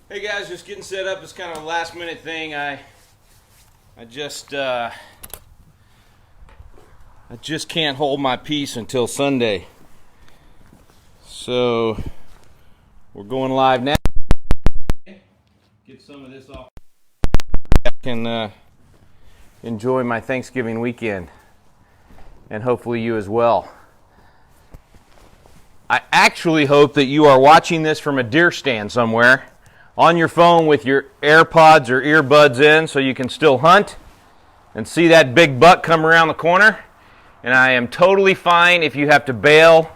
Hey guys, just getting set up. It's kind of a last minute thing. I just can't hold my peace until Sunday. So we're going live now. Get some of this off. I can enjoy my Thanksgiving weekend, and hopefully you as well. I actually hope that you are watching this from a deer stand somewhere, on your phone with your AirPods or earbuds in, so you can still hunt and see that big buck come around the corner. And I am totally fine if you have to bail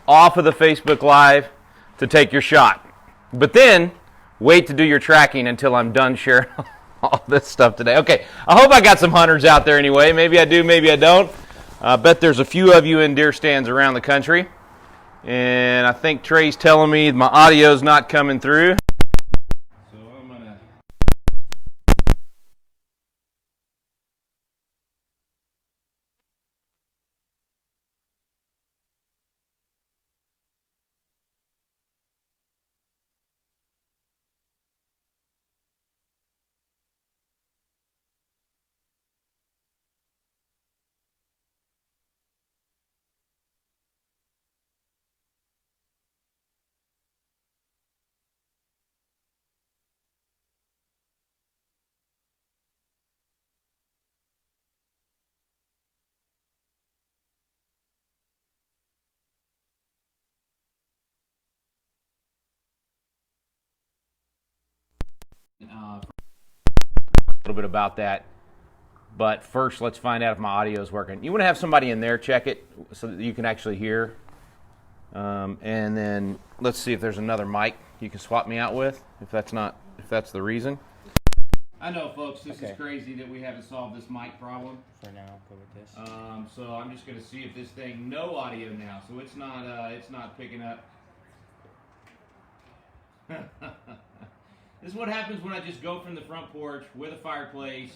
off of the Facebook Live to take your shot. But then, wait to do your tracking until I'm done sharing all this stuff today. Okay, I hope I got some hunters out there anyway. Maybe I do, maybe I don't. I bet there's a few of you in deer stands around the country. And I think Trey's telling me my audio's not coming through. A little bit about that, but first let's find out if my audio is working. You want to have somebody in there check it so that you can actually hear, and then let's see if there's another mic you can swap me out with, if that's the reason. I know, folks, this is crazy that we haven't solved this mic problem. For now, I'll go with this. So I'm just going to see if this thing, no audio now, so it's not picking up. This is what happens when I just go from the front porch with a fireplace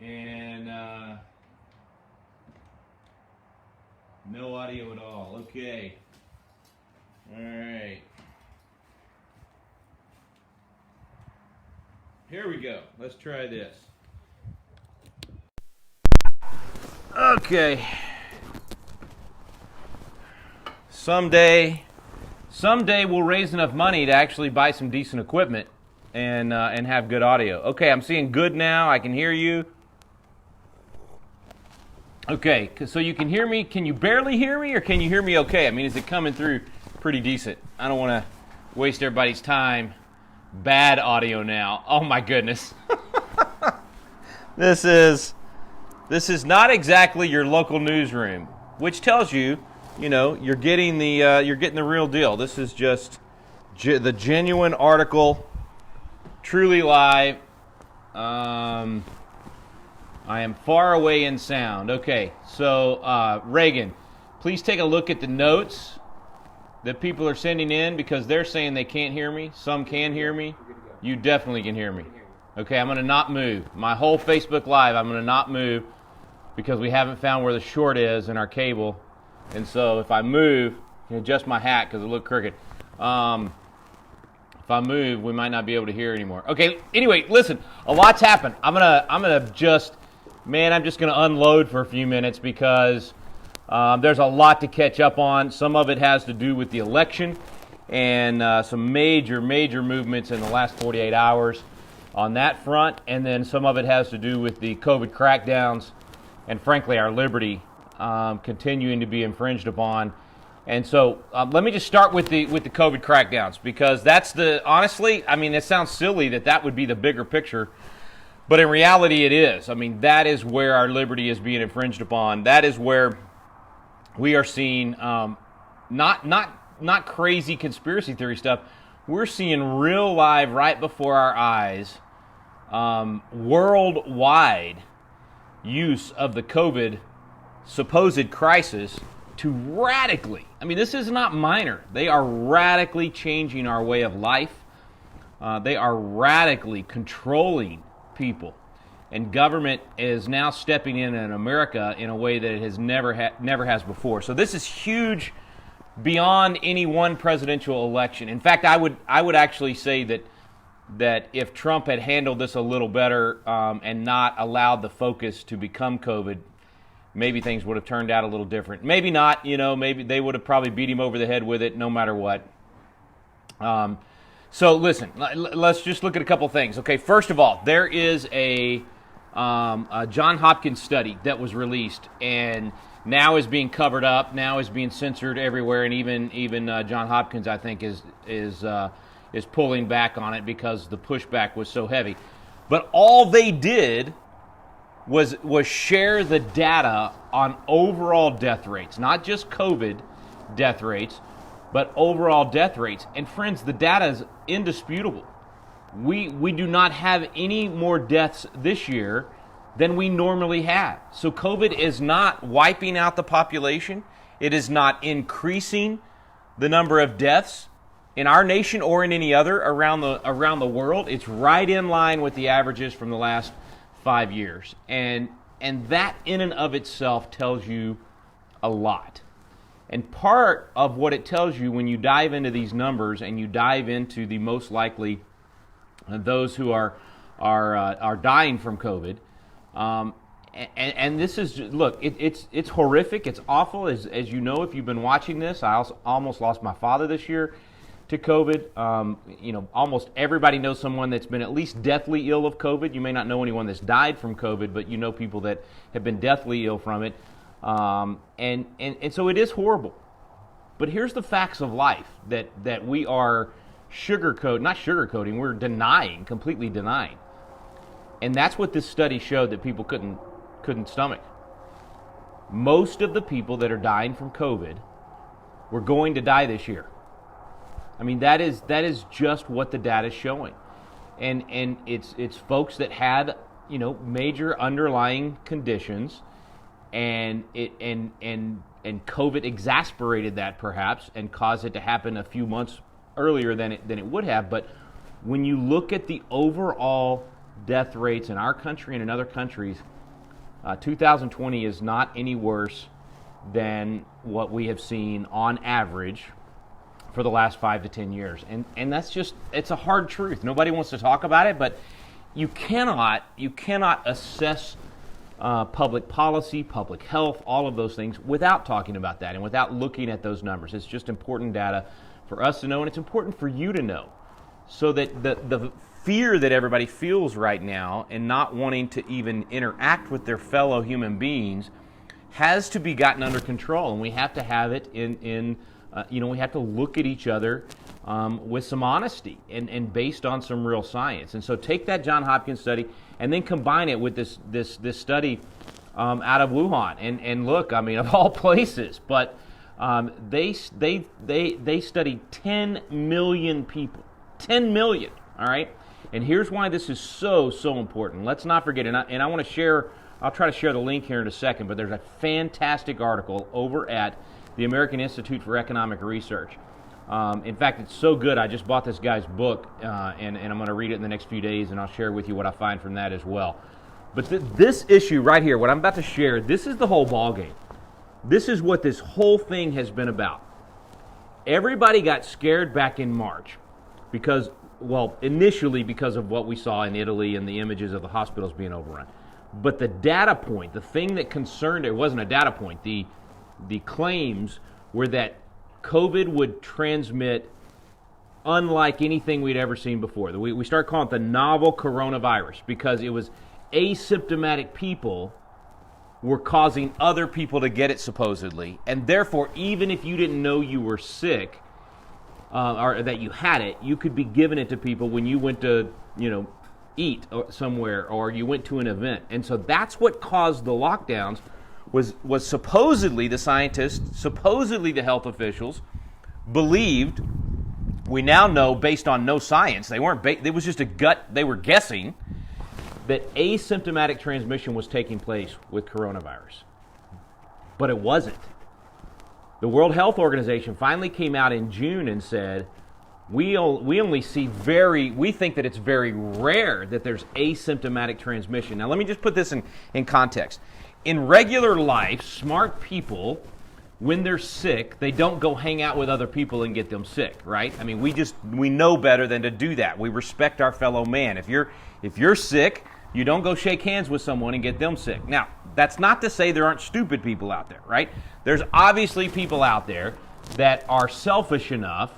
and no audio at all. Okay. All right. Here we go. Let's try this. Okay. Someday we'll raise enough money to actually buy some decent equipment and have good audio. Okay, I'm seeing good now. I can hear you. Okay, so you can hear me. Can you barely hear me, or can you hear me okay? I mean, is it coming through pretty decent? I don't want to waste everybody's time. Bad audio now. Oh my goodness. This is not exactly your local newsroom, which tells you, you're getting the real deal. This is just the genuine article, truly live. I am far away in sound. Okay, so Reagan, please take a look at the notes that people are sending in, because they're saying they can't hear me. Some can hear me. You definitely can hear me. Okay, I'm going to not move. My whole Facebook Live, I'm going to not move, because we haven't found where the short is in our cable. And so if I move, you can adjust my hat because it looked crooked. If I move, we might not be able to hear anymore. Okay, anyway, listen, a lot's happened. I'm just gonna unload for a few minutes, because there's a lot to catch up on. Some of it has to do with the election and some major movements in the last 48 hours on that front. And then some of it has to do with the COVID crackdowns and, frankly, our liberty continuing to be infringed upon. And so let me just start with the COVID crackdowns, because that's honestly, I mean, it sounds silly that would be the bigger picture, but in reality it is. I mean, that is where our liberty is being infringed upon. That is where we are seeing not crazy conspiracy theory stuff. We're seeing real live, right before our eyes, worldwide use of the COVID supposed crisis to radically, I mean, this is not minor, they are radically changing our way of life. They are radically controlling people. And government is now stepping in America in a way that it has never has before. So this is huge beyond any one presidential election. In fact, I would actually say that that if Trump had handled this a little better and not allowed the focus to become COVID, maybe things would have turned out a little different. Maybe not, maybe they would have probably beat him over the head with it no matter what. So listen, let's just look at a couple things. Okay, first of all, there is a John Hopkins study that was released and now is being covered up, now is being censored everywhere, and even John Hopkins, I think, is pulling back on it because the pushback was so heavy. But all they did was share the data on overall death rates, not just COVID death rates, but overall death rates. And friends, the data is indisputable. We do not have any more deaths this year than we normally have. So COVID is not wiping out the population. It is not increasing the number of deaths in our nation or in any other around the world. It's right in line with the averages from the last 5 years. And that in and of itself tells you a lot. And part of what it tells you when you dive into these numbers and you dive into the most likely those who are dying from COVID, and this is, look, it's horrific, it's awful. As you know, if you've been watching this, I also almost lost my father this year to COVID. Almost everybody knows someone that's been at least deathly ill of COVID. You may not know anyone that's died from COVID, but you know people that have been deathly ill from it. And so it is horrible. But here's the facts of life that we are not sugarcoating, we're completely denying. And that's what this study showed that people couldn't stomach. Most of the people that are dying from COVID were going to die this year. I mean, that is just what the data is showing. And it's folks that had, major underlying conditions, and COVID exasperated that perhaps and caused it to happen a few months earlier than it would have. But when you look at the overall death rates in our country and in other countries, 2020 is not any worse than what we have seen on average for the last 5 to 10 years. And that's just, it's a hard truth. Nobody wants to talk about it, but you cannot assess public policy, public health, all of those things without talking about that and without looking at those numbers. It's just important data for us to know, and it's important for you to know, so that the fear that everybody feels right now and not wanting to even interact with their fellow human beings has to be gotten under control, and we have to have it we have to look at each other with some honesty and based on some real science. And so take that John Hopkins study and then combine it with this study out of Wuhan. And look, I mean, of all places, but they studied 10 million people. 10 million, all right? And here's why this is so important. Let's not forget, and I want to share, I'll try to share the link here in a second, but there's a fantastic article over at the American Institute for Economic Research. In fact, it's so good, I just bought this guy's book, and I'm going to read it in the next few days, and I'll share with you what I find from that as well. But this issue right here, what I'm about to share, this is the whole ballgame. This is what this whole thing has been about. Everybody got scared back in March because, initially because of what we saw in Italy and the images of the hospitals being overrun. But the data point, the thing that concerned, it wasn't a data point, the claims were that COVID would transmit unlike anything we'd ever seen before. We start calling it the novel coronavirus because it was asymptomatic people were causing other people to get it supposedly. And therefore, even if you didn't know you were sick or that you had it, you could be giving it to people when you went to, eat somewhere or you went to an event. And so that's what caused the lockdowns. Was supposedly the scientists, supposedly the health officials believed, we now know based on no science, it was just a gut, they were guessing, that asymptomatic transmission was taking place with coronavirus. But it wasn't. The World Health Organization finally came out in June and said, we think that it's very rare that there's asymptomatic transmission. Now let me just put this in context. In regular life, smart people when they're sick, they don't go hang out with other people and get them sick, right? I mean, we know better than to do that. We respect our fellow man. If you're sick, you don't go shake hands with someone and get them sick. Now, that's not to say there aren't stupid people out there, right? There's obviously people out there that are selfish enough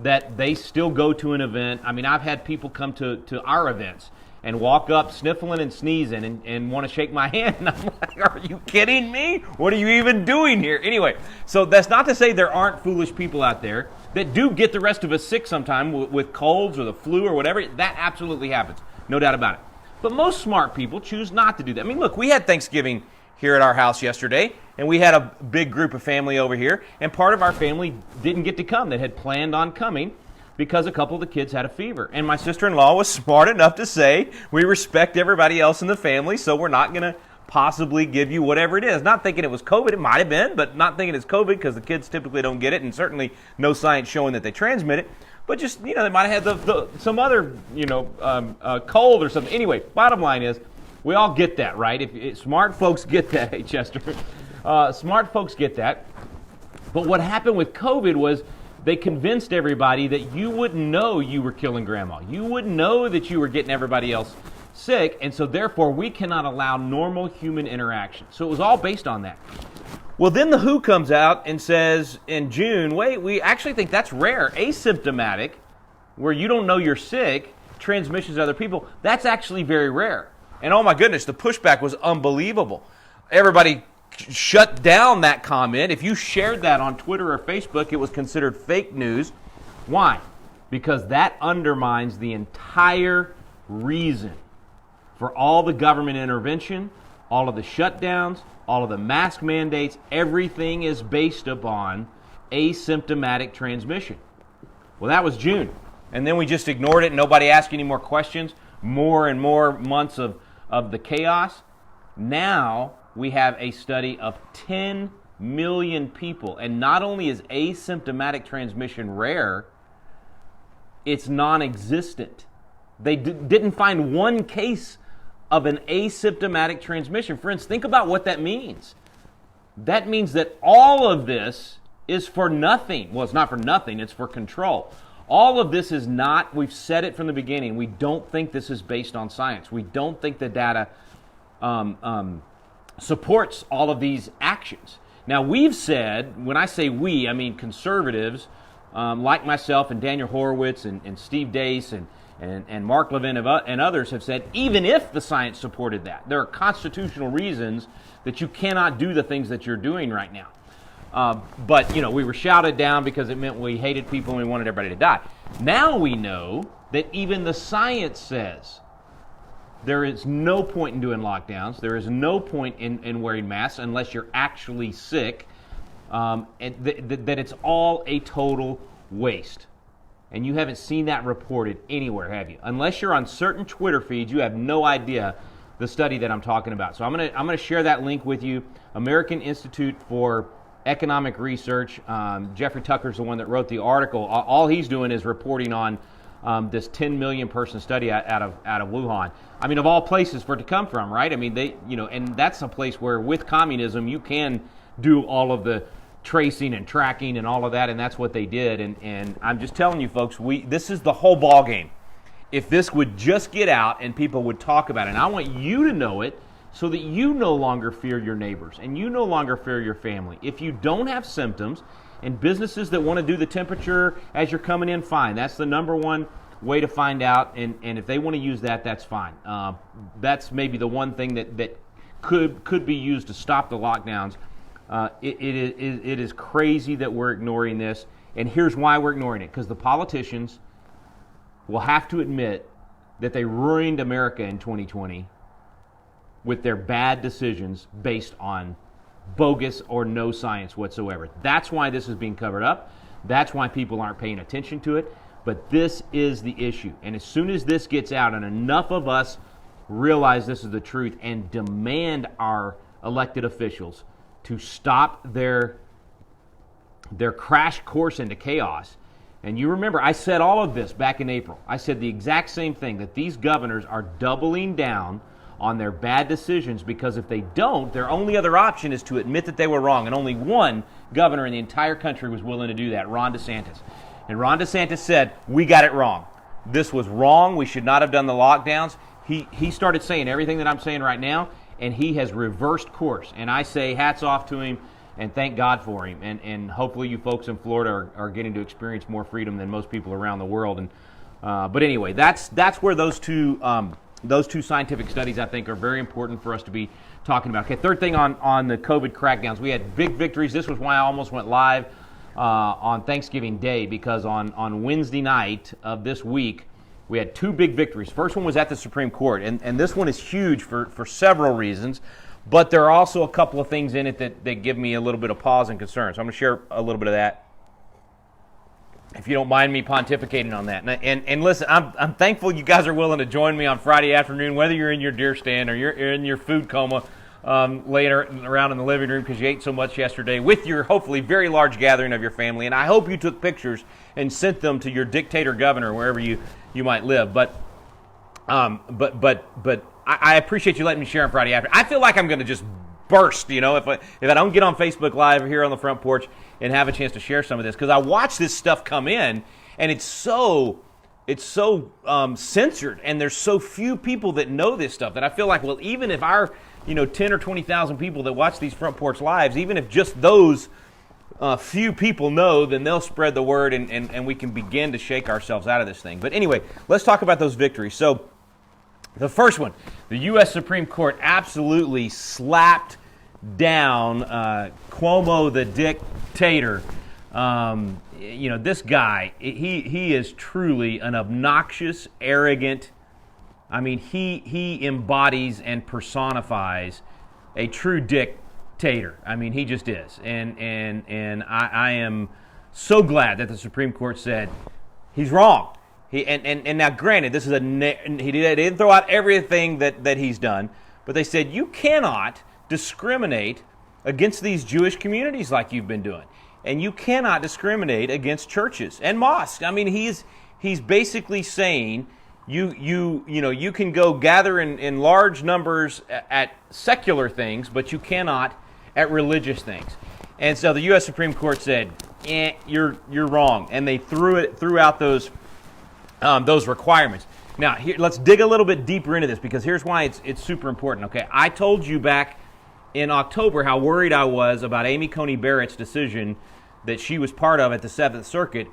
that they still go to an event. I mean, I've had people come to our events and walk up sniffling and sneezing and want to shake my hand. And I'm like, are you kidding me? What are you even doing here? Anyway, so that's not to say there aren't foolish people out there that do get the rest of us sick sometime with colds or the flu or whatever. That absolutely happens. No doubt about it. But most smart people choose not to do that. I mean, look, we had Thanksgiving here at our house yesterday, and we had a big group of family over here, and part of our family didn't get to come that had planned on coming because a couple of the kids had a fever. And my sister-in-law was smart enough to say, we respect everybody else in the family, so we're not going to possibly give you whatever it is. Not thinking it was COVID. It might have been, but not thinking it's COVID because the kids typically don't get it, and certainly no science showing that they transmit it. But just, they might have had some other, cold or something. Anyway, bottom line is, we all get that, right? If smart folks get that, hey, Chester. Smart folks get that. But what happened with COVID was they convinced everybody that you wouldn't know you were killing grandma. You wouldn't know that you were getting everybody else sick, and so therefore we cannot allow normal human interaction. So it was all based on that. Well, then the WHO comes out and says in June, wait, we actually think that's rare. Asymptomatic, where you don't know you're sick, transmissions to other people, that's actually very rare. And oh my goodness, the pushback was unbelievable. Everybody shut down that comment. If you shared that on Twitter or Facebook, it was considered fake news. Why? Because that undermines the entire reason for all the government intervention, all of the shutdowns, all of the mask mandates. Everything is based upon asymptomatic transmission. Well, that was June. And then we just ignored it and nobody asked any more questions. More and more months of the chaos. Now we have a study of 10 million people. And not only is asymptomatic transmission rare, it's non-existent. They didn't find one case of an asymptomatic transmission. Friends, think about what that means. That means that all of this is for nothing. Well, it's not for nothing, it's for control. All of this is not, we've said it from the beginning, we don't think this is based on science. We don't think the data supports all of these actions. Now, we've said, when I say we, I mean conservatives like myself and Daniel Horowitz and Steve Deace and Mark Levin and others have said, even if the science supported that, there are constitutional reasons that you cannot do the things that you're doing right now. But we were shouted down because it meant we hated people and we wanted everybody to die. Now we know that even the science says there is no point in doing lockdowns. There is no point in wearing masks unless you're actually sick. And that it's all a total waste. And you haven't seen that reported anywhere, have you? Unless you're on certain Twitter feeds, you have no idea the study that I'm talking about. So I'm gonna share that link with you. American Institute for Economic Research. Jeffrey Tucker's the one that wrote the article. All he's doing is reporting on this 10 million person study out of Wuhan. I mean, of all places for it to come from, right? I mean, and that's a place where with communism you can do all of the tracing and tracking and all of that, and that's what they did. And I'm just telling you, folks, this is the whole ball game. If this would just get out and people would talk about it, and I want you to know it so that you no longer fear your neighbors and you no longer fear your family. If you don't have symptoms, and businesses that want to do the temperature as you're coming in, fine. That's the number one way to find out, and if they want to use that, that's fine. That's maybe the one thing that could be used to stop the lockdowns. It is crazy that we're ignoring this, and here's why we're ignoring it. Because the politicians will have to admit that they ruined America in 2020 with their bad decisions based on bogus or no science whatsoever. That's why this is being covered up. That's why people aren't paying attention to it. But this is the issue. And as soon as this gets out and enough of us realize this is the truth and demand our elected officials to stop their crash course into chaos. And you remember, I said all of this back in April. I said the exact same thing, that these governors are doubling down on their bad decisions, because if they don't, their only other option is to admit that they were wrong. And only one governor in the entire country was willing to do that, Ron DeSantis. And Ron DeSantis said, we got it wrong. This was wrong. We should not have done the lockdowns. He started saying everything that I'm saying right now, and he has reversed course. And I say hats off to him and thank God for him. And hopefully you folks in Florida are getting to experience more freedom than most people around the world. And but anyway, that's where those two scientific studies, I think, are very important for us to be talking about. Okay, third thing on the COVID crackdowns. We had big victories. This was why I almost went live on Thanksgiving Day, because on Wednesday night of this week, we had two big victories. First one was at the Supreme Court, and this one is huge for several reasons, but there are also a couple of things in it that give me a little bit of pause and concern. So I'm going to share a little bit of that, if you don't mind me pontificating on that. And listen, I'm thankful you guys are willing to join me on Friday afternoon, whether you're in your deer stand or you're in your food coma, laying around in the living room because you ate so much yesterday, with your hopefully very large gathering of your family. And I hope you took pictures and sent them to your dictator governor, wherever you might live. But I appreciate you letting me share on Friday afternoon. I feel like I'm going to just burst, if I don't get on Facebook Live here on the Front Porch and have a chance to share some of this, because I watch this stuff come in, and it's so censored, and there's so few people that know this stuff that I feel like, well, even if our 10 or 20,000 people that watch these Front Porch Lives, even if just those few people know, then they'll spread the word, and we can begin to shake ourselves out of this thing. But anyway, let's talk about those victories. So the first one, the U.S. Supreme Court absolutely slapped down Cuomo the dictator. This guy, he is truly an obnoxious, arrogant, he embodies and personifies a true dictator. He just is. And I am so glad that the Supreme Court said he's wrong. And now, granted, this is he didn't throw out everything that he's done, but they said you cannot discriminate against these Jewish communities like you've been doing, and you cannot discriminate against churches and mosques. He's basically saying you can go gather in large numbers at secular things, but you cannot at religious things. And so the U.S. Supreme Court said, you're wrong, and they threw out those requirements. Now, here, let's dig a little bit deeper into this, because here's why it's super important. Okay, I told you back in October how worried I was about Amy Coney Barrett's decision that she was part of at the Seventh Circuit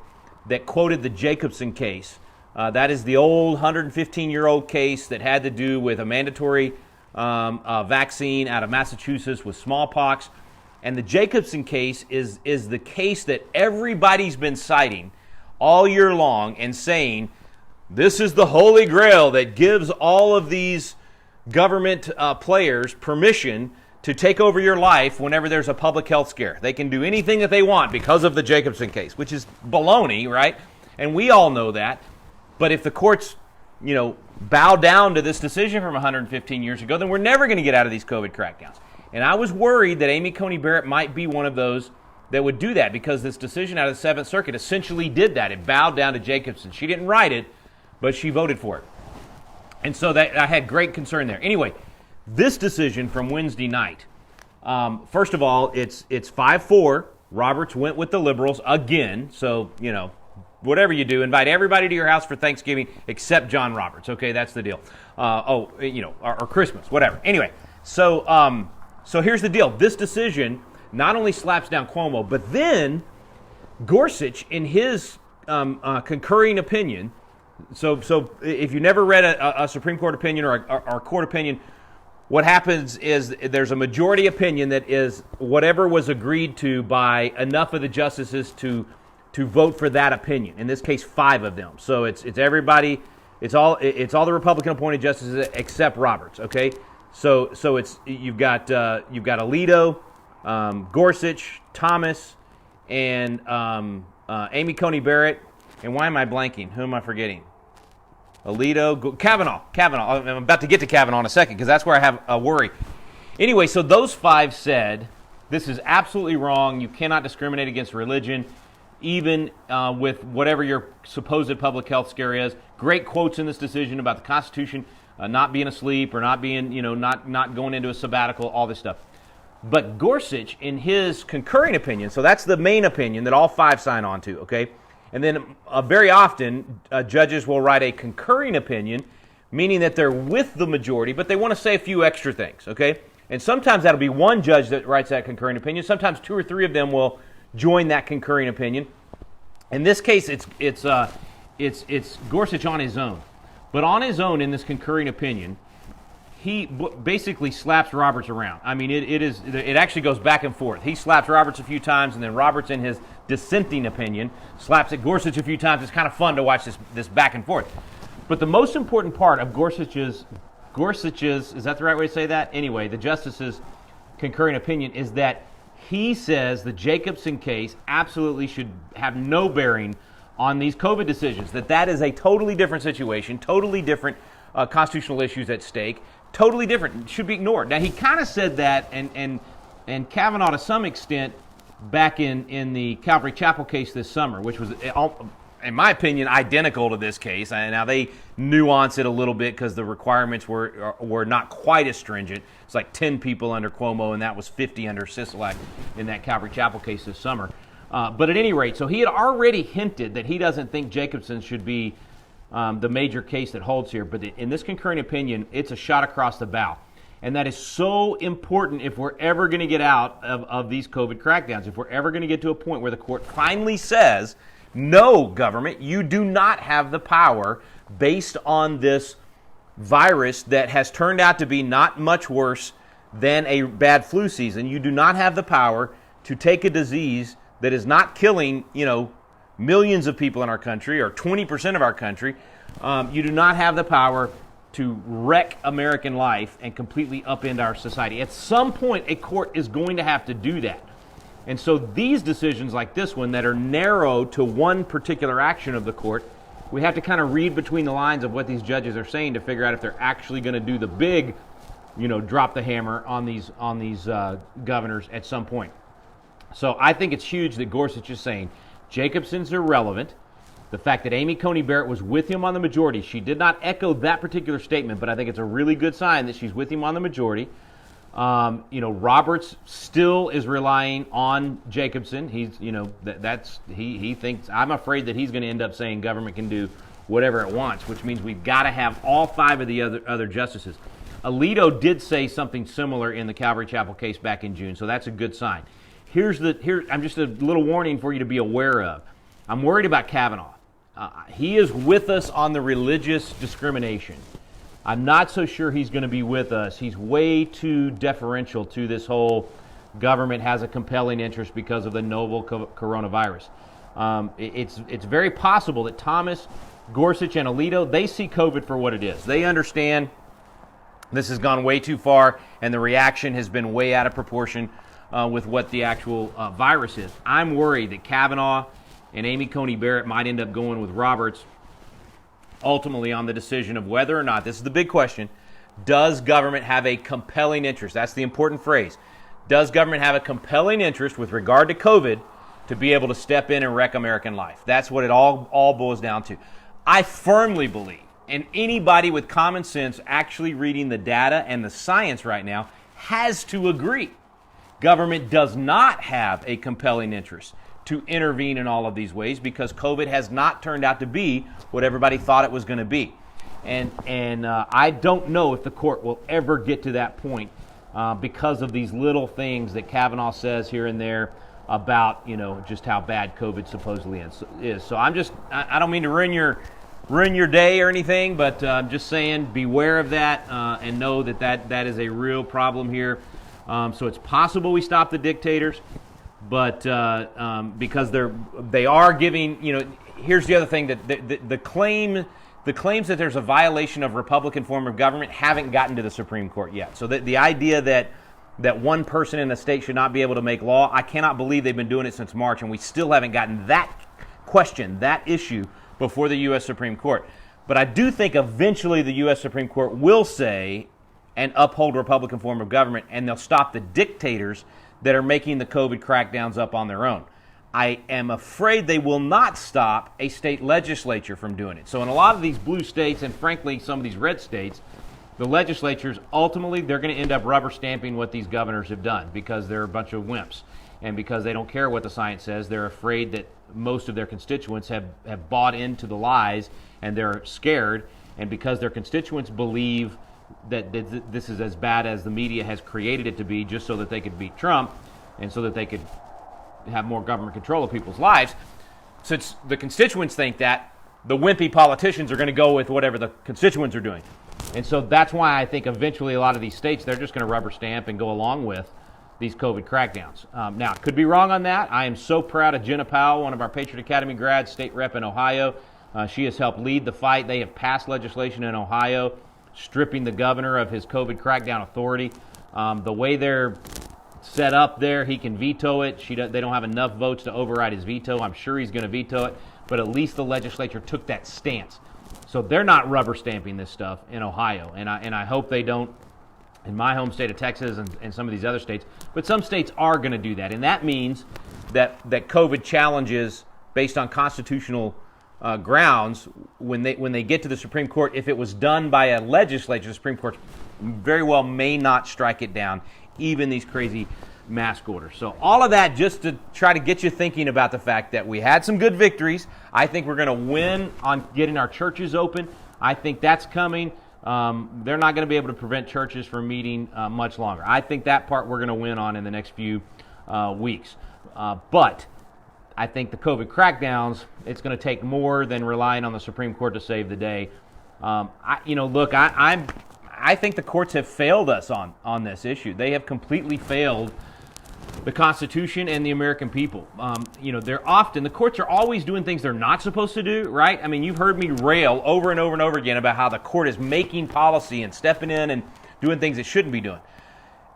that quoted the Jacobson case. That is the old 115-year-old case that had to do with a mandatory vaccine out of Massachusetts with smallpox. And the Jacobson case is the case that everybody's been citing all year long and saying, this is the holy grail that gives all of these government players permission to take over your life whenever there's a public health scare. They can do anything that they want because of the Jacobson case, which is baloney, right? And we all know that. But if the courts, bow down to this decision from 115 years ago, then we're never going to get out of these COVID crackdowns. And I was worried that Amy Coney Barrett might be one of those that would do that, because this decision out of the Seventh Circuit essentially did that. It bowed down to Jacobson. She didn't write it, but she voted for it. And so I had great concern there. Anyway, this decision from Wednesday night, first of all, it's 5-4. Roberts went with the liberals again. So, whatever you do, invite everybody to your house for Thanksgiving except John Roberts. Okay, that's the deal. Or Christmas, whatever. Anyway, so here's the deal. This decision not only slaps down Cuomo, but then Gorsuch, in his concurring opinion, so if you never read a Supreme Court opinion or a court opinion, what happens is there's a majority opinion that is whatever was agreed to by enough of the justices to vote for that opinion. In this case, 5 of them. So it's everybody. It's all the Republican appointed justices except Roberts. Okay, so it's you've got Alito, Gorsuch, Thomas, and Amy Coney Barrett. And why am I blanking? Who am I forgetting? Alito, Kavanaugh. I'm about to get to Kavanaugh in a second, because that's where I have a worry. Anyway, so those 5 said, this is absolutely wrong. You cannot discriminate against religion, even with whatever your supposed public health scare is. Great quotes in this decision about the Constitution not being asleep or not being, not going into a sabbatical, all this stuff. But Gorsuch, in his concurring opinion, so that's the main opinion that all 5 sign on to, okay? And then very often, judges will write a concurring opinion, meaning that they're with the majority, but they want to say a few extra things, okay? And sometimes that'll be one judge that writes that concurring opinion. Sometimes 2 or 3 of them will join that concurring opinion. In this case, it's Gorsuch on his own. But on his own, in this concurring opinion, he basically slaps Roberts around. I mean, it actually goes back and forth. He slaps Roberts a few times, and then Roberts, in his dissenting opinion, slaps at Gorsuch a few times. It's kind of fun to watch this back and forth. But the most important part of Gorsuch's, is that the right way to say that? Anyway, the justice's concurring opinion is that he says the Jacobson case absolutely should have no bearing on these COVID decisions, that is a totally different situation, totally different constitutional issues at stake, totally different, should be ignored. Now, he kind of said that, and Kavanaugh to some extent, back in the Calvary Chapel case this summer, which was, in my opinion, identical to this case. And now they nuance it a little bit because the requirements were not quite as stringent. It's like 10 people under Cuomo, and that was 50 under Sisolak in that Calvary Chapel case this summer. But at any rate, so he had already hinted that he doesn't think Jacobson should be the major case that holds here. But in this concurring opinion, it's a shot across the bow. And that is so important if we're ever going to get out of these COVID crackdowns, if we're ever going to get to a point where the court finally says, no, government, you do not have the power based on this virus that has turned out to be not much worse than a bad flu season. You do not have the power to take a disease that is not killing, millions of people in our country or 20% of our country. You do not have the power to wreck American life and completely upend our society. At some point, a court is going to have to do that. And so these decisions like this one that are narrow to one particular action of the court, we have to kind of read between the lines of what these judges are saying to figure out if they're actually going to do the big, drop the hammer on these governors at some point. So I think it's huge that Gorsuch is saying Jacobson's irrelevant. The fact that Amy Coney Barrett was with him on the majority, she did not echo that particular statement, but I think it's a really good sign that she's with him on the majority. Roberts still is relying on Jacobson. He's, he thinks, I'm afraid that he's going to end up saying government can do whatever it wants, which means we've got to have all 5 of the other justices. Alito did say something similar in the Calvary Chapel case back in June, so that's a good sign. I'm just a little warning for you to be aware of. I'm worried about Kavanaugh. He is with us on the religious discrimination. I'm not so sure he's going to be with us. He's way too deferential to this whole government has a compelling interest because of the novel coronavirus. It's very possible that Thomas, Gorsuch, and Alito, they see COVID for what it is. They understand this has gone way too far, and the reaction has been way out of proportion with what the actual virus is. I'm worried that Kavanaugh and Amy Coney Barrett might end up going with Roberts ultimately on the decision of whether or not, this is the big question, does government have a compelling interest? That's the important phrase. Does government have a compelling interest with regard to COVID to be able to step in and wreck American life? That's what it all boils down to. I firmly believe, and anybody with common sense actually reading the data and the science right now has to agree, government does not have a compelling interest to intervene in all of these ways because COVID has not turned out to be what everybody thought it was going to be. And I don't know if the court will ever get to that point because of these little things that Kavanaugh says here and there about, just how bad COVID supposedly is. So I don't mean to ruin your day or anything, but I'm just saying beware of that and know that is a real problem here. So it's possible we stop the dictators. But because they are giving, here's the other thing, that the claims that there's a violation of Republican form of government haven't gotten to the Supreme Court yet. So the idea that one person in a state should not be able to make law, I cannot believe they've been doing it since March, and we still haven't gotten that question, that issue, before the U.S. Supreme Court. But I do think eventually the U.S. Supreme Court will say and uphold Republican form of government, and they'll stop the dictators that are making the COVID crackdowns up on their own. I am afraid they will not stop a state legislature from doing it. So in a lot of these blue states, and frankly some of these red states, the legislatures, ultimately, they're going to end up rubber stamping what these governors have done because they're a bunch of wimps. And because they don't care what the science says, they're afraid that most of their constituents have bought into the lies, and they're scared. And because their constituents believe that this is as bad as the media has created it to be just so that they could beat Trump and so that they could have more government control of people's lives, since the constituents think that, the wimpy politicians are going to go with whatever the constituents are doing. And so that's why I think eventually a lot of these states, they're just going to rubber stamp and go along with these COVID crackdowns. Now, could be wrong on that. I am so proud of Jenna Powell, one of our Patriot Academy grads, state rep in Ohio. She has helped lead the fight. They have passed legislation in Ohio stripping the governor of his COVID crackdown authority. The way they're set up there, he can veto it. They don't have enough votes to override his veto. I'm sure he's going to veto it, but at least the legislature took that stance. So they're not rubber stamping this stuff in Ohio, and I hope they don't in my home state of Texas and some of these other states. But some states are going to do that, and that means that COVID challenges based on constitutional grounds, when they get to the Supreme Court, if it was done by a legislature, the Supreme Court very well may not strike it down, even these crazy mask orders. So all of that just to try to get you thinking about the fact that we had some good victories. I think we're going to win on getting our churches open. I think that's coming. They're not going to be able to prevent churches from meeting much longer. I think that part we're going to win on in the next few weeks. But I think the COVID crackdowns, it's going to take more than relying on the Supreme Court to save the day. I think the courts have failed us on this issue. They have completely failed the Constitution and the American people. The courts are always doing things they're not supposed to do, right? I mean, you've heard me rail over and over and over again about how the court is making policy and stepping in and doing things it shouldn't be doing.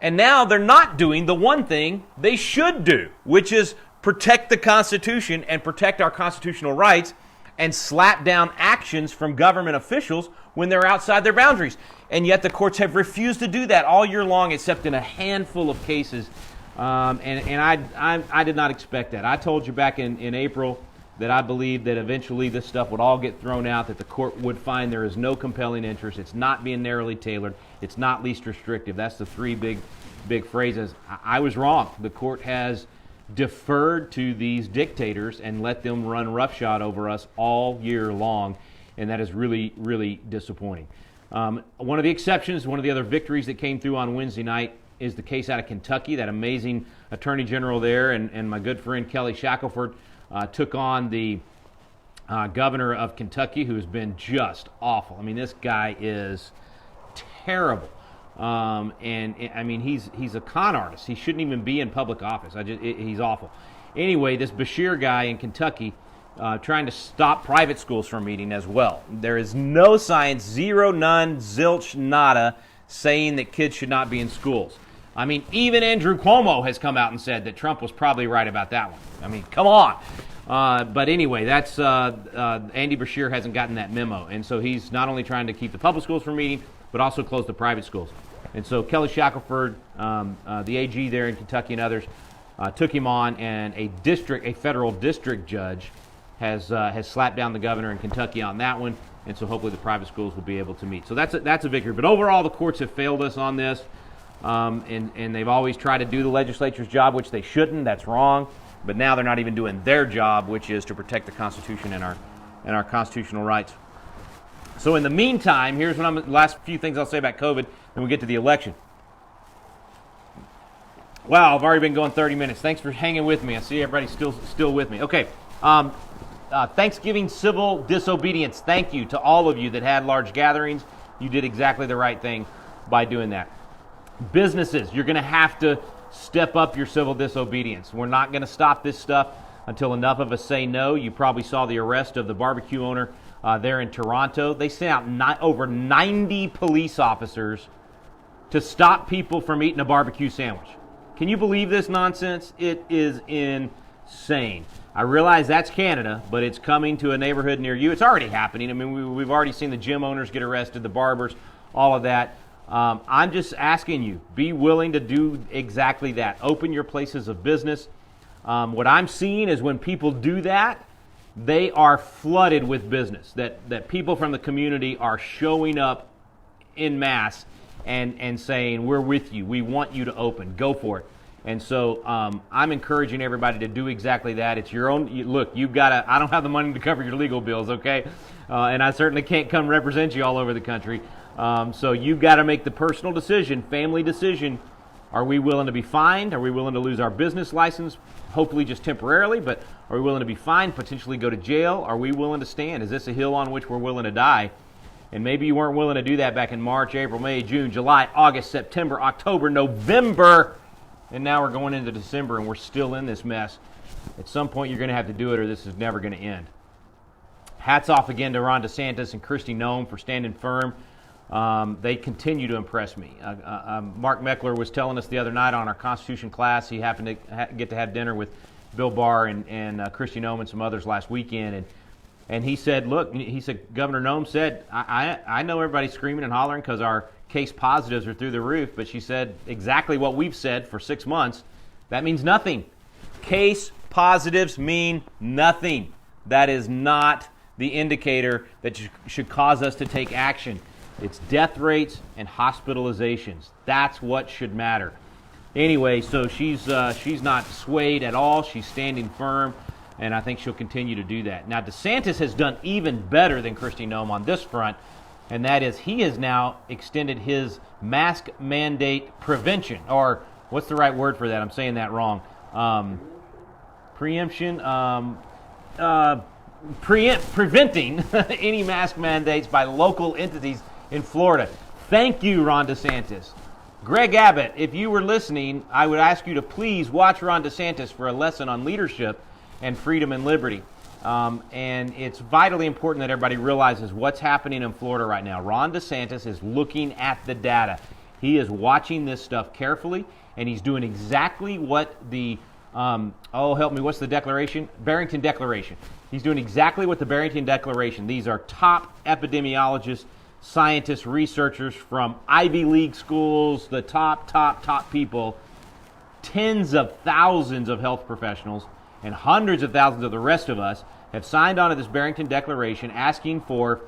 And now they're not doing the one thing they should do, which is protect the Constitution and protect our constitutional rights and slap down actions from government officials when they're outside their boundaries. And yet the courts have refused to do that all year long, except in a handful of cases. I did not expect that. I told you back in April that I believed that eventually this stuff would all get thrown out, that the court would find there is no compelling interest. It's not being narrowly tailored. It's not least restrictive. That's the three big phrases. I was wrong. The court has deferred to these dictators and let them run roughshod over us all year long, and that is really, really disappointing. One of the exceptions, one of the other victories that came through on Wednesday night is the case out of Kentucky. That amazing attorney general there and my good friend Kelly Shackelford took on the governor of Kentucky, who has been just awful. I mean, this guy is terrible. He's a con artist. He shouldn't even be in public office. He's awful. Anyway, this Bashir guy in Kentucky trying to stop private schools from meeting as well. There is no science, zero, none, zilch, nada, saying that kids should not be in schools. I mean, even Andrew Cuomo has come out and said that Trump was probably right about that one. I mean, come on. But anyway, that's Andy Bashir hasn't gotten that memo. And so he's not only trying to keep the public schools from meeting, but also close the private schools. And so Kelly Shackelford, the AG there in Kentucky and others, took him on, and a federal district judge has slapped down the governor in Kentucky on that one. And so hopefully the private schools will be able to meet. So that's a victory. But overall, the courts have failed us on this. And they've always tried to do the legislature's job, which they shouldn't. That's wrong. But now they're not even doing their job, which is to protect the Constitution and our constitutional rights. So in the meantime, here's last few things I'll say about COVID, then we'll get to the election. Wow, I've already been going 30 minutes. Thanks for hanging with me. I see everybody's still with me. Okay. Thanksgiving civil disobedience. Thank you to all of you that had large gatherings. You did exactly the right thing by doing that. Businesses, you're going to have to step up your civil disobedience. We're not going to stop this stuff until enough of us say no. You probably saw the arrest of the barbecue owner there in Toronto. They sent out over 90 police officers to stop people from eating a barbecue sandwich. Can you believe this nonsense? It is insane. I realize that's Canada, but it's coming to a neighborhood near you. It's already happening. I mean, we've already seen the gym owners get arrested, the barbers, all of that. I'm just asking you, be willing to do exactly that. Open your places of business. What I'm seeing is when people do that, they are flooded with business. That people from the community are showing up en masse and saying, we're with you. We want you to open. Go for it. And so I'm encouraging everybody to do exactly that. It's your own. Look, you've got to. I don't have the money to cover your legal bills, okay? And I certainly can't come represent you all over the country. So you've got to make the personal decision, family decision. Are we willing to be fined? Are we willing to lose our business license? Hopefully just temporarily, but are we willing to be fined, potentially go to jail? Are we willing to stand? Is this a hill on which we're willing to die? And maybe you weren't willing to do that back in March, April, May, June, July, August, September, October, November. And now we're going into December and we're still in this mess. At some point you're going to have to do it or this is never going to end. Hats off again to Ron DeSantis and Kristi Noem for standing firm. They continue to impress me. Mark Meckler was telling us the other night on our Constitution class, he happened to get to have dinner with Bill Barr and Kristi Noem and some others last weekend. And he said, look, Governor Noem said, I know everybody's screaming and hollering because our case positives are through the roof, but she said exactly what we've said for 6 months. That means nothing. Case positives mean nothing. That is not the indicator that should cause us to take action. It's death rates and hospitalizations. That's what should matter. Anyway, so she's not swayed at all. She's standing firm, and I think she'll continue to do that. Now, DeSantis has done even better than Kristi Noem on this front, and that is he has now extended his mask mandate prevention, or what's the right word for that? I'm saying that wrong. Preventing any mask mandates by local entities in Florida. Thank you, Ron DeSantis. Greg Abbott, if you were listening, I would ask you to please watch Ron DeSantis for a lesson on leadership and freedom and liberty. And it's vitally important that everybody realizes what's happening in Florida right now. Ron DeSantis is looking at the data. He is watching this stuff carefully, and he's doing exactly what the, what's the declaration? Barrington Declaration. He's doing exactly what the Barrington Declaration. These are top epidemiologists, scientists, researchers from Ivy League schools, the top people, tens of thousands of health professionals, and hundreds of thousands of the rest of us have signed on to this Barrington Declaration asking for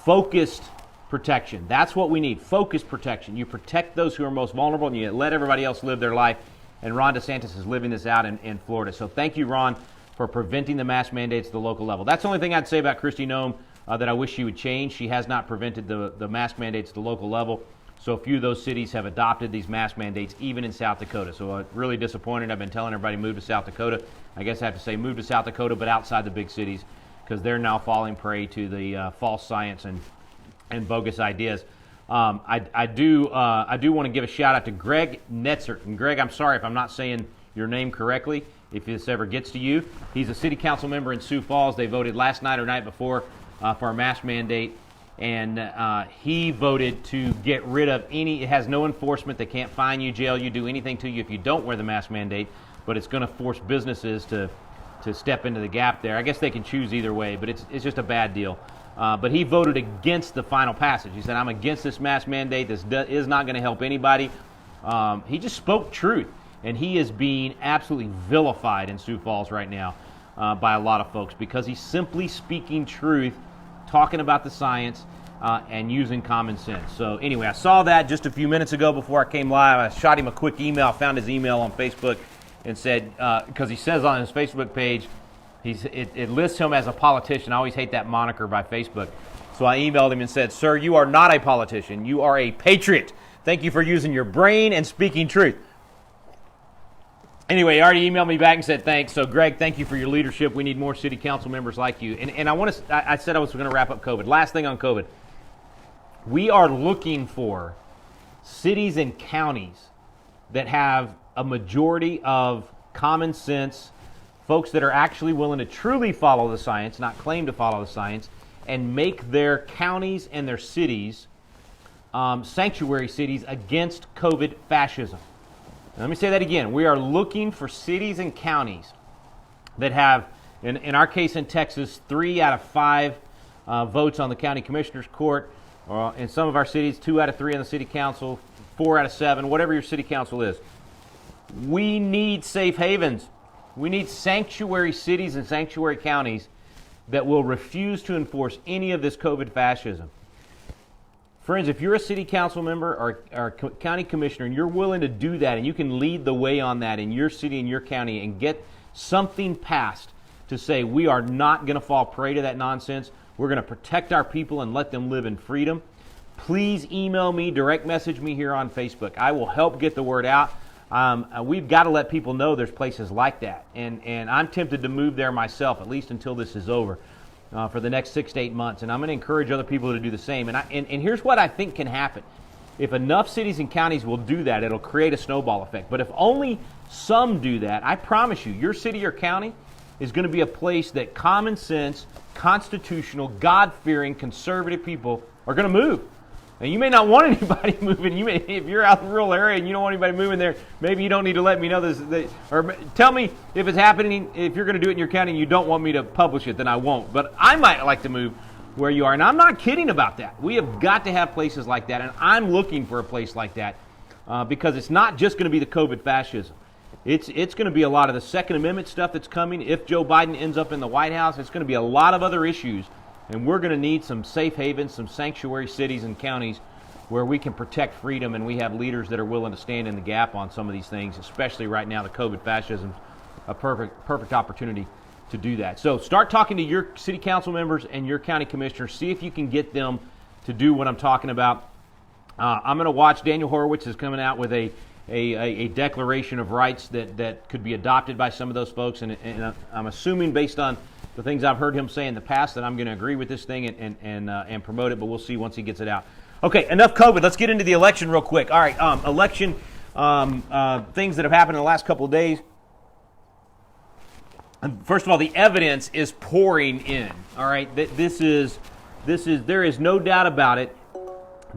focused protection. That's what we need, focused protection. You protect those who are most vulnerable and you let everybody else live their life. And Ron DeSantis is living this out in Florida. So thank you, Ron, for preventing the mask mandates at the local level. That's the only thing I'd say about Kristi Noem that I wish she would change. She has not prevented the mask mandates at the local level. So a few of those cities have adopted these mask mandates, even in South Dakota. So really disappointed. I've been telling everybody move to South Dakota. I guess I have to say move to South Dakota, but outside the big cities, because they're now falling prey to the false science and bogus ideas. I do want to give a shout out to Greg Netzert. And Greg, I'm sorry if I'm not saying your name correctly. If this ever gets to you, he's a city council member in Sioux Falls. They voted last night or night before for a mask mandate. And he voted to get rid of it has no enforcement. They can't fine you, jail you, do anything to you if you don't wear the mask mandate, but it's going to force businesses to step into the gap there. I guess they can choose either way, but it's just a bad deal. But he voted against the final passage. He said, I'm against this mask mandate. This is not going to help anybody. He just spoke truth, and he is being absolutely vilified in Sioux Falls right now by a lot of folks because he's simply speaking truth, talking about the science, and using common sense. So anyway, I saw that just a few minutes ago before I came live. I shot him a quick email, found his email on Facebook, and said, because he says on his Facebook page, it lists him as a politician. I always hate that moniker by Facebook. So I emailed him and said, sir, you are not a politician. You are a patriot. Thank you for using your brain and speaking truth. Anyway, he already emailed me back and said thanks. So, Greg, thank you for your leadership. We need more city council members like you. And I said I was going to wrap up COVID. Last thing on COVID. We are looking for cities and counties that have a majority of common sense, folks that are actually willing to truly follow the science, not claim to follow the science, and make their counties and their cities sanctuary cities against COVID fascism. Let me say that again. We are looking for cities and counties that have, in our case in Texas, 3 out of 5 votes on the county commissioner's court. Or in some of our cities, 2 out of 3 on the city council, 4 out of 7, whatever your city council is. We need safe havens. We need sanctuary cities and sanctuary counties that will refuse to enforce any of this COVID fascism. Friends, if you're a city council member or county commissioner and you're willing to do that and you can lead the way on that in your city and your county and get something passed to say we are not going to fall prey to that nonsense, we're going to protect our people and let them live in freedom, please email me, direct message me here on Facebook. I will help get the word out. We've got to let people know there's places like that. And I'm tempted to move there myself, at least until this is over. For the next 6 to 8 months, and I'm going to encourage other people to do the same. And here's what I think can happen. If enough cities and counties will do that, it'll create a snowball effect. But if only some do that, I promise you, your city or county is going to be a place that common sense, constitutional, God-fearing, conservative people are going to move. And you may not want anybody moving. If you're out in a rural area and you don't want anybody moving there, maybe you don't need to let me know this. Or tell me if it's happening, if you're going to do it in your county and you don't want me to publish it, then I won't. But I might like to move where you are. And I'm not kidding about that. We have got to have places like that. And I'm looking for a place like that because it's not just going to be the COVID fascism. It's going to be a lot of the Second Amendment stuff that's coming. If Joe Biden ends up in the White House, it's going to be a lot of other issues. And we're going to need some safe havens, some sanctuary cities and counties where we can protect freedom, and we have leaders that are willing to stand in the gap on some of these things, especially right now. The COVID fascism, a perfect opportunity to do that. So start talking to your city council members and your county commissioners. See if you can get them to do what I'm talking about. I'm going to watch. Daniel Horowitz is coming out with a declaration of rights that could be adopted by some of those folks, and I'm assuming based on the things I've heard him say in the past that I'm going to agree with this thing and promote it, but we'll see once he gets it out. Okay, enough COVID. Let's get into the election real quick. All right, election things that have happened in the last couple of days. First of all, the evidence is pouring in. All right, there is no doubt about it.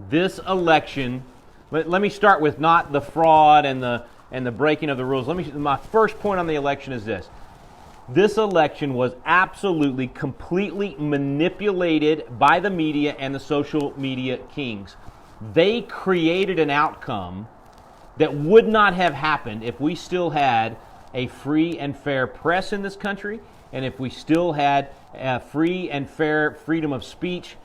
This election. Let me start with not the fraud and the breaking of the rules. My first point on the election is this. This election was absolutely, completely manipulated by the media and the social media kings. They created an outcome that would not have happened if we still had a free and fair press in this country, and if we still had free and fair freedom of speech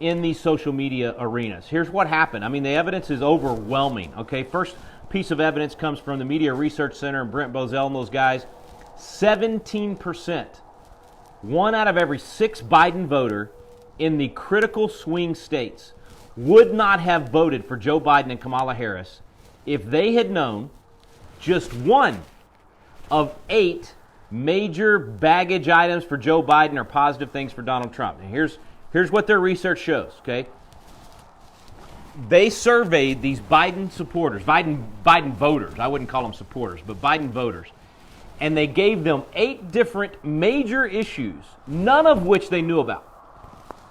in these social media arenas. Here's what happened. I mean, the evidence is overwhelming. Okay, first piece of evidence comes from the Media Research Center and Brent Bozell and those guys. 17%, 1 out of every 6 Biden voter in the critical swing states would not have voted for Joe Biden and Kamala Harris if they had known just 1 of 8 major baggage items for Joe Biden are positive things for Donald Trump. And here's what their research shows, okay? They surveyed these Biden supporters, Biden voters. I wouldn't call them supporters, but Biden voters. And they gave them 8 different major issues, none of which they knew about.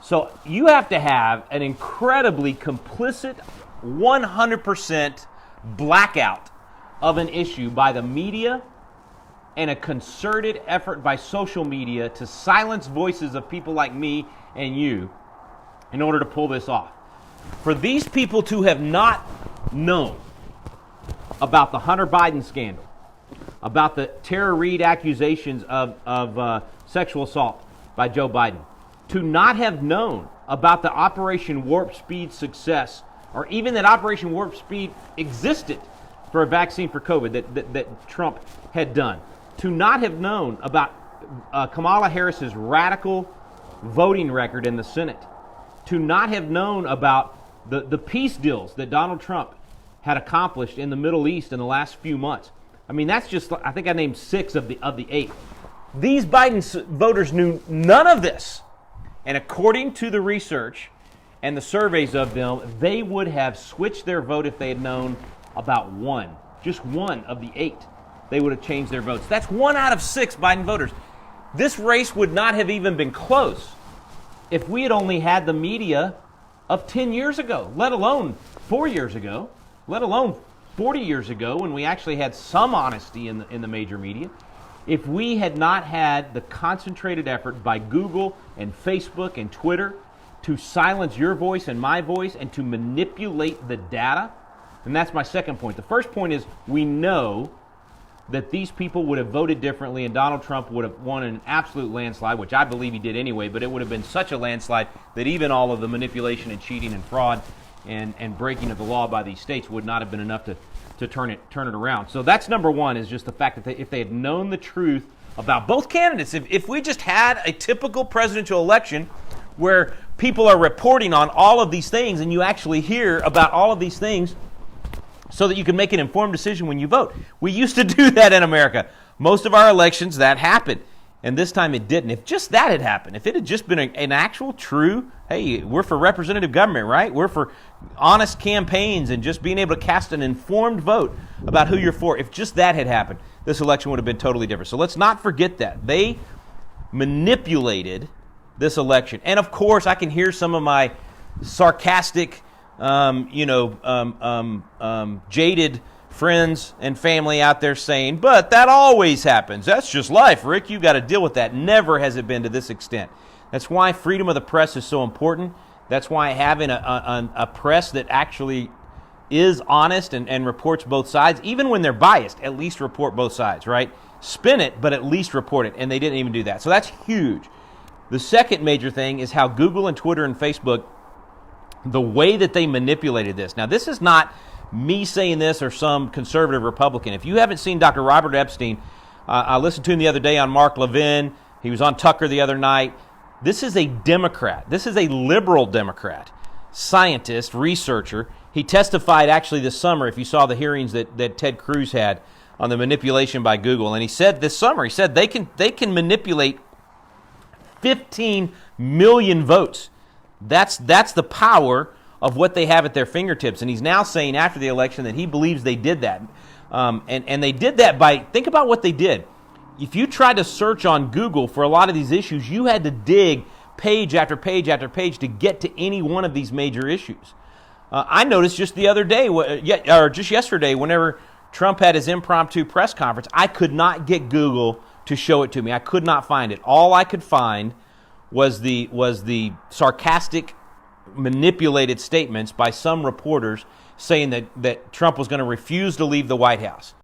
So you have to have an incredibly complicit, 100% blackout of an issue by the media and a concerted effort by social media to silence voices of people like me and you in order to pull this off. For these people to have not known about the Hunter Biden scandal, about the Tara Reade accusations of sexual assault by Joe Biden, to not have known about the Operation Warp Speed success, or even that Operation Warp Speed existed for a vaccine for COVID that Trump had done, to not have known about Kamala Harris's radical voting record in the Senate, to not have known about the peace deals that Donald Trump had accomplished in the Middle East in the last few months. I mean, that's just, I think I named 6 of the 8. These Biden voters knew none of this. And according to the research and the surveys of them, they would have switched their vote if they had known about 1. Just 1 of the 8. They would have changed their votes. That's 1 out of 6 Biden voters. This race would not have even been close if we had only had the media of 10 years ago, let alone 4 years ago, let alone 40 years ago when we actually had some honesty in the major media. If we had not had the concentrated effort by Google and Facebook and Twitter to silence your voice and my voice and to manipulate the data, and that's my second point. The first point is we know that these people would have voted differently and Donald Trump would have won an absolute landslide, which I believe he did anyway, but it would have been such a landslide that even all of the manipulation and cheating and fraud and breaking of the law by these states would not have been enough to turn it around. So that's number one, is just the fact that if they had known the truth about both candidates, if we just had a typical presidential election where people are reporting on all of these things and you actually hear about all of these things so that you can make an informed decision when you vote. We used to do that in America. Most of our elections, that happened. And this time it didn't. If just that had happened, if it had just been an actual true, hey, we're for representative government, right? We're for honest campaigns and just being able to cast an informed vote about who you're for. If just that had happened, this election would have been totally different. So let's not forget that. They manipulated this election. And of course, I can hear some of my sarcastic, jaded friends and family out there saying, but that always happens. That's just life, Rick. You've got to deal with that. Never has it been to this extent. That's why freedom of the press is so important. That's why having a press that actually is honest and reports both sides, even when they're biased, at least report both sides, right? Spin it, but at least report it. And they didn't even do that. So that's huge. The second major thing is how Google and Twitter and Facebook, the way that they manipulated this. Now, this is not me saying this or some conservative Republican. If you haven't seen Dr. Robert Epstein, I listened to him the other day on Mark Levin. He was on Tucker the other night. This is a Democrat. This is a liberal Democrat, scientist, researcher. He testified actually this summer, if you saw the hearings that Ted Cruz had on the manipulation by Google. And he said this summer, he said they can manipulate 15 million votes. That's the power of what they have at their fingertips. And he's now saying after the election that he believes they did that. And they did that by, think about what they did. If you tried to search on Google for a lot of these issues, you had to dig page after page after page to get to any one of these major issues. I noticed just the other day, or just yesterday, whenever Trump had his impromptu press conference, I could not get Google to show it to me. I could not find it. All I could find was the sarcastic, manipulated statements by some reporters saying that Trump was going to refuse to leave the White House.